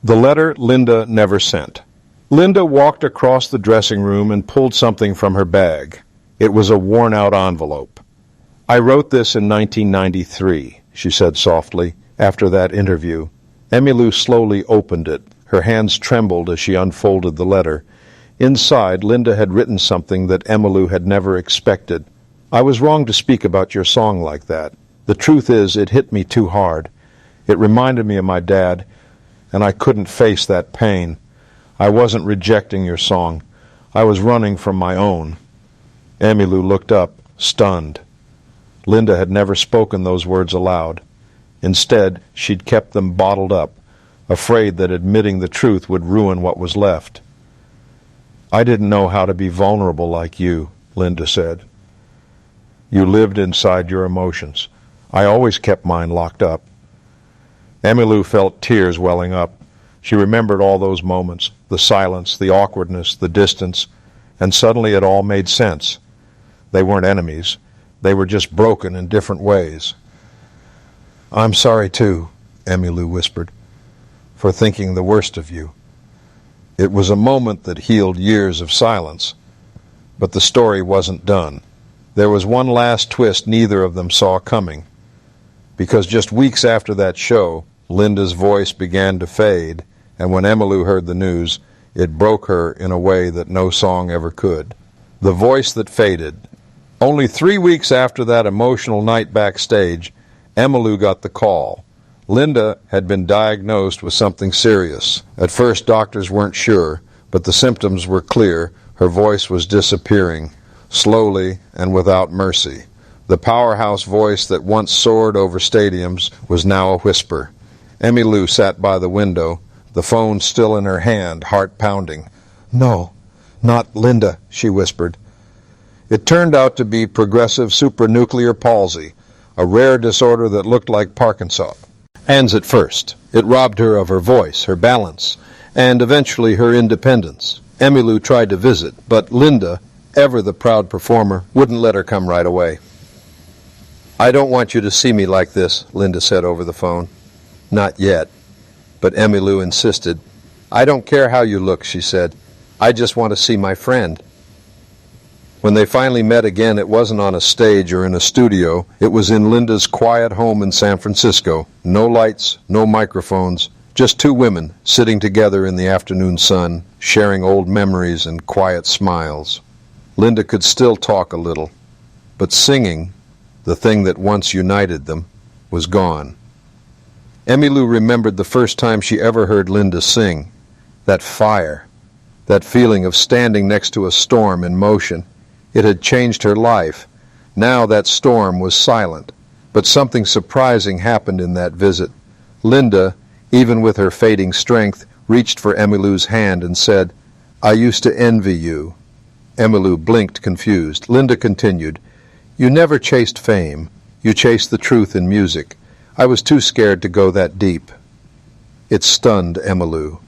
The letter Linda never sent. Linda walked across the dressing room and pulled something from her bag. It was a worn-out envelope. "I wrote this in 1993, she said softly, after that interview. Emmylou slowly opened it. Her hands trembled as she unfolded the letter. Inside, Linda had written something that Emmylou had never expected. "I was wrong to speak about your song like that. The truth is, it hit me too hard. It reminded me of my dad, and I couldn't face that pain. I wasn't rejecting your song. I was running from my own." Emmylou looked up, stunned. Linda had never spoken those words aloud. Instead, she'd kept them bottled up, afraid that admitting the truth would ruin what was left. "I didn't know how to be vulnerable like you," Linda said. "You lived inside your emotions. I always kept mine locked up." Emmylou felt tears welling up. She remembered all those moments, the silence, the awkwardness, the distance, and suddenly it all made sense. They weren't enemies. They were just broken in different ways. "I'm sorry, too," Emmylou whispered, "for thinking the worst of you." It was a moment that healed years of silence, but the story wasn't done. There was one last twist neither of them saw coming, because just weeks after that show, Linda's voice began to fade, and when Emmylou heard the news, it broke her in a way that no song ever could. The voice that faded. Only 3 weeks after that emotional night backstage, Emmylou got the call. Linda had been diagnosed with something serious. At first, doctors weren't sure, but the symptoms were clear. Her voice was disappearing, slowly and without mercy. The powerhouse voice that once soared over stadiums was now a whisper. Emmylou sat by the window, the phone still in her hand, heart pounding. "No, not Linda," she whispered. It turned out to be progressive supranuclear palsy, a rare disorder that looked like Parkinson's. At first, it robbed her of her voice, her balance, and eventually her independence. Emmylou tried to visit, but Linda, ever the proud performer, wouldn't let her come right away. "I don't want you to see me like this," Linda said over the phone. "Not yet." But Emmylou insisted. "I don't care how you look," she said. "I just want to see my friend." When they finally met again, it wasn't on a stage or in a studio. It was in Linda's quiet home in San Francisco. No lights, no microphones, just two women sitting together in the afternoon sun, sharing old memories and quiet smiles. Linda could still talk a little, but singing, the thing that once united them, was gone. Emmylou remembered the first time she ever heard Linda sing. That fire, that feeling of standing next to a storm in motion. It had changed her life. Now that storm was silent, but something surprising happened in that visit. Linda, even with her fading strength, reached for Emmylou's hand and said, "I used to envy you." Emmylou blinked, confused. Linda continued, "You never chased fame. You chased the truth in music. I was too scared to go that deep." It stunned Emmylou.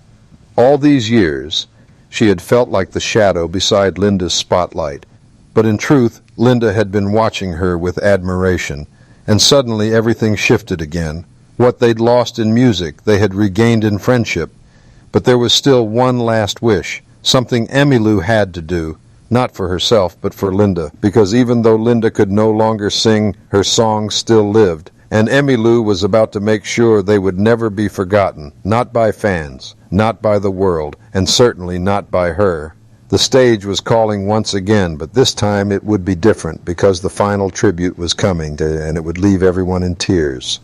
All these years, she had felt like the shadow beside Linda's spotlight. But in truth, Linda had been watching her with admiration, and suddenly everything shifted again. What they'd lost in music, they had regained in friendship. But there was still one last wish, something Emmylou had to do, not for herself, but for Linda, because even though Linda could no longer sing, her song still lived, and Emmylou was about to make sure they would never be forgotten, not by fans, not by the world, and certainly not by her. The stage was calling once again, but this time it would be different because the final tribute was coming, and it would leave everyone in tears.